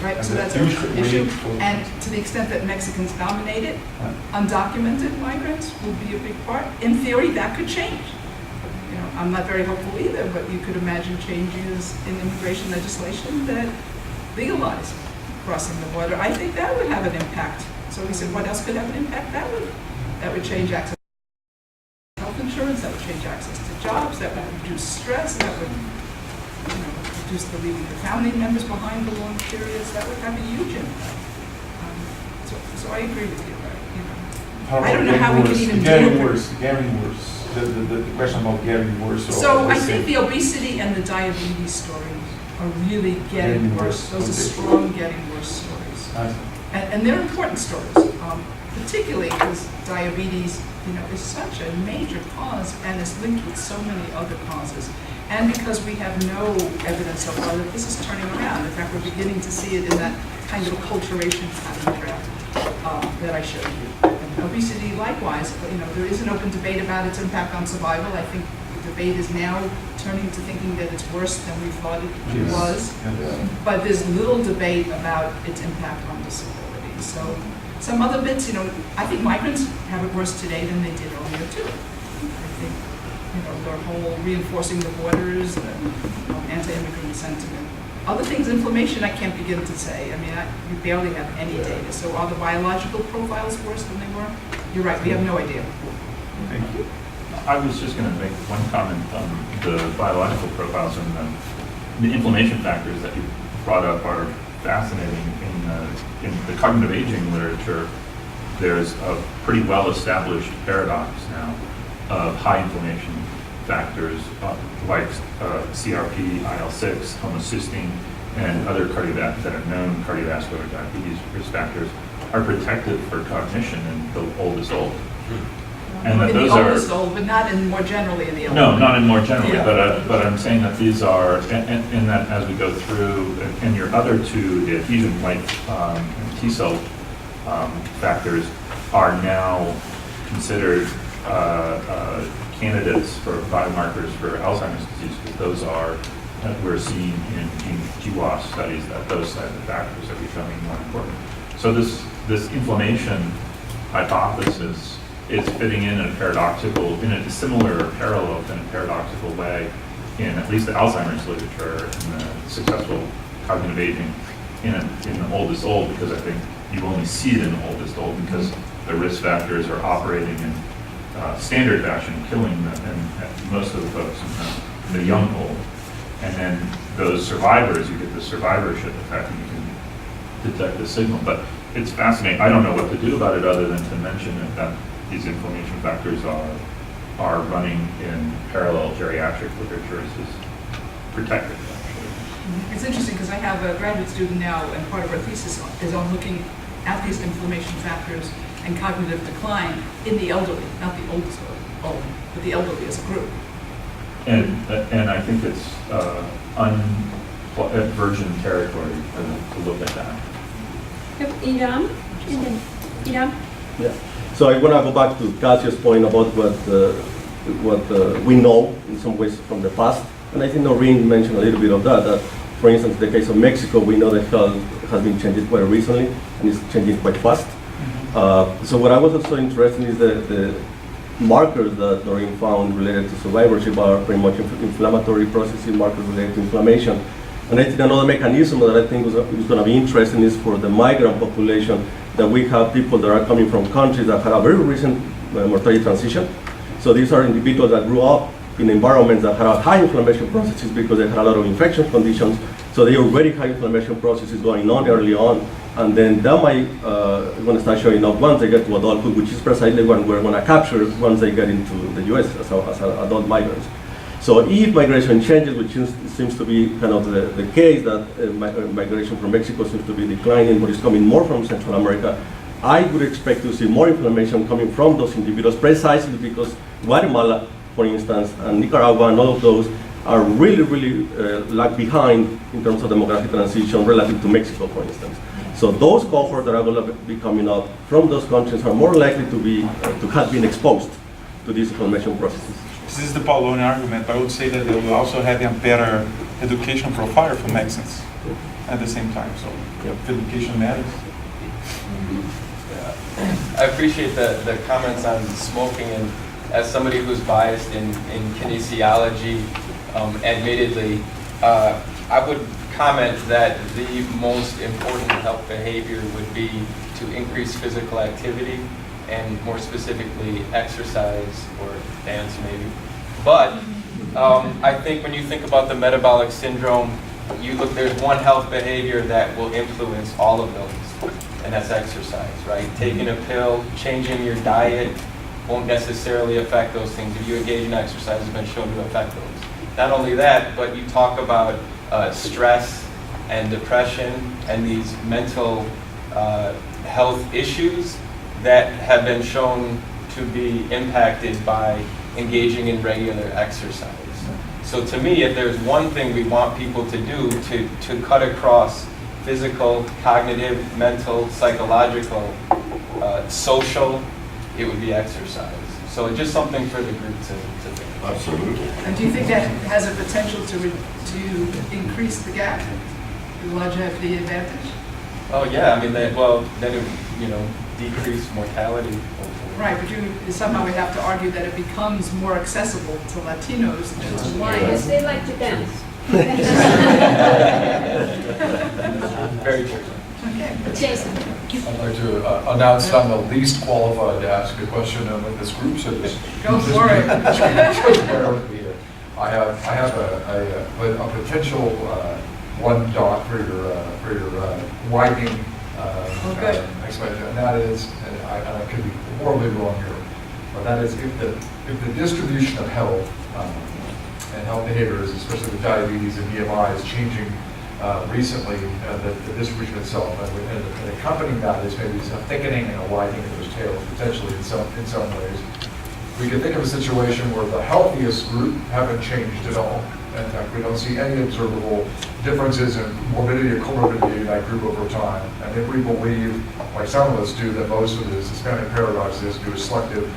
Right, so And that's the an future issue. will- And to the extent that Mexicans dominate it, undocumented migrants will be a big part. In theory, that could change. I'm not very hopeful either, but you could imagine changes in immigration legislation that legalize crossing the border. I think that would have an impact. So we said, what else could have an impact? That would change access to health insurance, that would change access to jobs, that would reduce stress, that would reduce the leaving the family members behind for long periods. That would have a huge impact. So I agree with you. I don't know how we can even getting deal worse. The question about getting worse. So I think the obesity and the diabetes stories are really getting worse. Those are strong getting worse stories. And they're important stories, particularly because diabetes, is such a major cause and is linked with so many other causes. And because we have no evidence so far that this is turning around. In fact, we're beginning to see it in that kind of acculturation pattern graph that I showed you. And obesity, likewise, there is an open debate about its impact on survival. I think the debate is now turning to thinking that it's worse than we thought it was. Yes. But there's little debate about its impact on disability. So some other bits, I think migrants have it worse today than they did earlier too. I think, the whole reinforcing the borders, the anti-immigrant sentiment. Other things, inflammation, I can't begin to say. I mean, we barely have any data. So are the biological profiles worse than they were? You're right, we have no idea. Thank you. I was just going to make one comment on the biological profiles and the inflammation factors that you brought up are fascinating. In the cognitive aging literature, there's a pretty well-established paradox now of high inflammation factors like CRP, IL-6, homocysteine, and other that are known cardiovascular diabetes risk factors are protective for cognition in the oldest old. And that in those the are oldest old, but not in more generally in the old. no, not in more generally, Yeah. but I'm saying that these are, and that as we go through, and your other two, the adhesion like and T cell factors are now considered candidates for biomarkers for Alzheimer's disease, because those are, we're seeing in GWAS studies that those type of factors are becoming more important. So this inflammation hypothesis is fitting in a similar or parallel in a paradoxical way in at least the Alzheimer's literature and the successful cognitive aging in the oldest old, because I think you only see it in the oldest old because the risk factors are operating in standard fashion, killing and most of the folks in the young old. And then those survivors, you get the survivorship effect and you can detect the signal. But it's fascinating. I don't know what to do about it other than to mention that these inflammation factors are running in parallel geriatric literature as protective, actually. It's interesting because I have a graduate student now, and part of her thesis is on looking at these inflammation factors and cognitive decline in the elderly, not the oldest old, but the elderly as a group. And I think it's virgin territory to look at that. Iram, and then Iram. Yeah. So I want to go back to Casio's point about what we know in some ways from the past, and I think Noreen mentioned a little bit of that. For instance, in the case of Mexico, we know that health has been changing quite recently and is changing quite fast. So what I was also interested in is the markers that Noreen found related to survivorship are pretty much inflammatory processes, markers related to inflammation. And I think another mechanism that I think was going to be interesting is for the migrant population, that we have people that are coming from countries that had a very recent mortality transition. So these are individuals that grew up in environments that had a high inflammation processes because they had a lot of infection conditions. So they were very high inflammation processes going on early on. And then that might going to start showing up once they get to adulthood, which is precisely what we're going to capture once they get into the US as adult migrants. So if migration changes, which seems to be kind of the case, that migration from Mexico seems to be declining, but it's coming more from Central America, I would expect to see more inflammation coming from those individuals, precisely because Guatemala, for instance, and Nicaragua, and all of those are really lag behind in terms of demographic transition relative to Mexico, for instance. So those cohorts that are going to be coming up from those countries are more likely to have been exposed to these inflammation processes. This is the Paulone argument, but I would say that they will also have a better education profile for Mexicans at the same time. So education matters. I appreciate the comments on smoking, and as somebody who's biased in kinesiology, admittedly, I would comment that the most important health behavior would be to increase physical activity, and more specifically exercise or dance maybe. But I think when you think about the metabolic syndrome, there's one health behavior that will influence all of those, and that's exercise, right? Taking a pill, changing your diet won't necessarily affect those things. If you engage in exercise, it's been shown to affect those. Not only that, but you talk about stress and depression and these mental health issues that have been shown to be impacted by engaging in regular exercise. So to me, if there's one thing we want people to do to cut across physical, cognitive, mental, psychological, social, it would be exercise. So just something for the group to think about. Absolutely. And do you think that has a potential to increase the gap, the longevity advantage? Oh, yeah, I mean, then it, decrease mortality. hopefully. Right, but somehow we have to argue that it becomes more accessible to Latinos than to Because whites. they like to dance. Very true. Okay. Jason. I'd like to announce I'm the least qualified to ask a question with this group, so just Go for it. just bear with me here. I have a potential one dot for your widening good. explanation, and that is, and I could be horribly wrong here, but that is if the distribution of health and health behaviors, especially with diabetes and BMI, is changing recently, the distribution itself, and accompanying that is maybe a thickening and a widening of those tails, potentially in some ways. We can think of a situation where the healthiest group haven't changed at all. In fact, we don't see any observable differences in morbidity or comorbidity in that group over time. And if we believe, like some of us do, that most of this Hispanic paradox is due to selective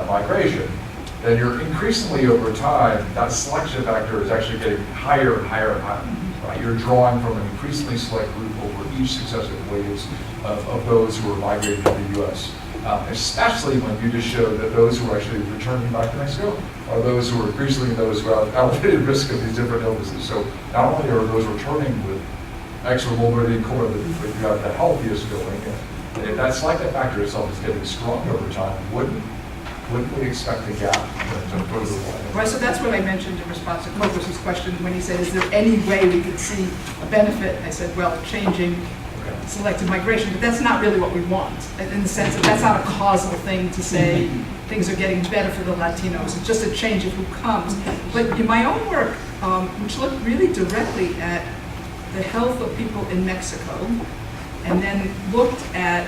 migration, then you're increasingly over time, that selection factor is actually getting higher and higher and higher. Right? You're drawing from an increasingly select group over each successive waves of those who are migrating to the U.S. Especially when you just showed that those who are actually returning back to Mexico are those who are increasingly those who have elevated risk of these different illnesses. So not only are those returning with extra morbidity and comorbidity, but you have the healthiest going. And if that selective factor itself is getting stronger over time, wouldn't we expect the gap to further widen? Right, so that's what I mentioned in response to Clovis' question when he said, is there any way we could see a benefit? I said, well, changing selective migration, but that's not really what we want, in the sense that that's not a causal thing to say things are getting better for the Latinos. It's just a change of who comes. But in my own work, which looked really directly at the health of people in Mexico, and then looked at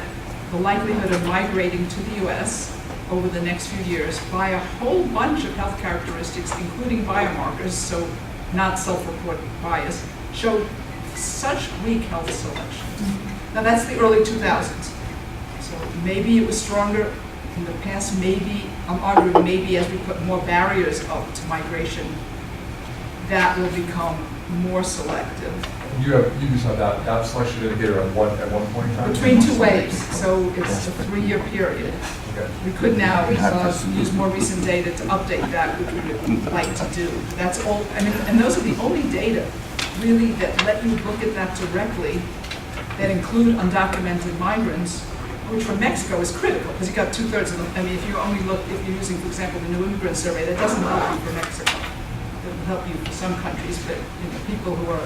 the likelihood of migrating to the U.S. over the next few years by a whole bunch of health characteristics, including biomarkers, so not self-reported bias, showed such weak health selection. Now that's the early 2000s. So maybe it was stronger in the past, maybe, I'm arguing maybe as we put more barriers up to migration, that will become more selective. You just have that selection indicator at one point in time? Between two waves, so it's a 3-year period. Okay. We could now use more recent data to update that, which we would like to do. That's all, I mean, and those are the only data really that let you look at that directly, that include undocumented migrants, which for Mexico is critical, because you got 2/3 of them. I mean, if you're using, for example, the New Immigrant Survey, that doesn't help you for Mexico. It will help you for some countries, but people who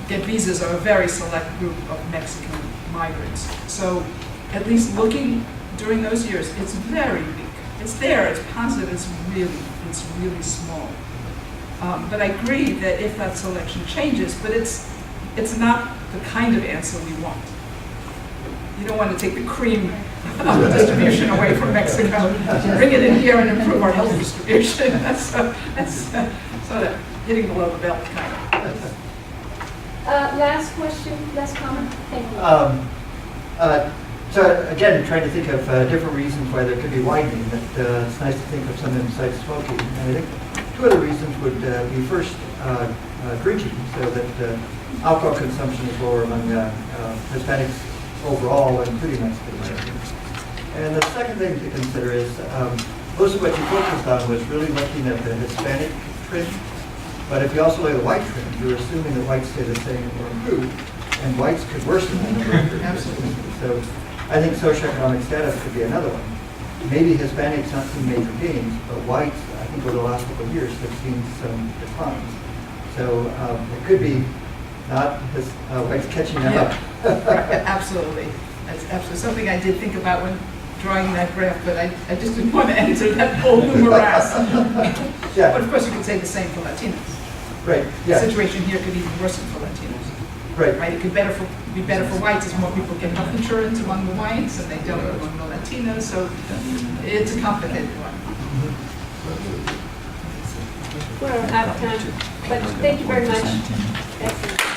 get visas are a very select group of Mexican migrants. So at least looking during those years, it's very weak. It's there, it's positive, it's really small. But I agree that if that selection changes, but it's not the kind of answer we want. You don't want to take the cream of the distribution away from Mexico, bring it in here and improve our health distribution. That's sort of hitting below the belt, kind of. Last question, last comment? Thank you. So again, trying to think of different reasons why there could be widening, but it's nice to think of something besides smoking. And I think two other reasons would be first, drinking, so that alcohol consumption is lower among Hispanics overall, including Mexican Americans. And the second thing to consider is most of what you focused on was really looking at the Hispanic trend. But if you also look at the white trend, you're assuming that whites stay the same or improve, and whites could worsen that number. Absolutely. So I think socioeconomic status could be another one. Maybe Hispanics not seeing major gains, but whites, I think over the last couple of years, have seen some declines. So it could be not whites catching them up. Absolutely. That's absolutely something I did think about when drawing that graph, but I just didn't want to enter that whole morass. Yeah. But of course, you could say the same for Latinos. Right, The yeah, situation here could even worsen for Latinos. right. Right? It could be better for whites as more people get health insurance among the whites and they don't among the Latinos. So it's a complicated one. We're out of time, but thank you very much. Excellent.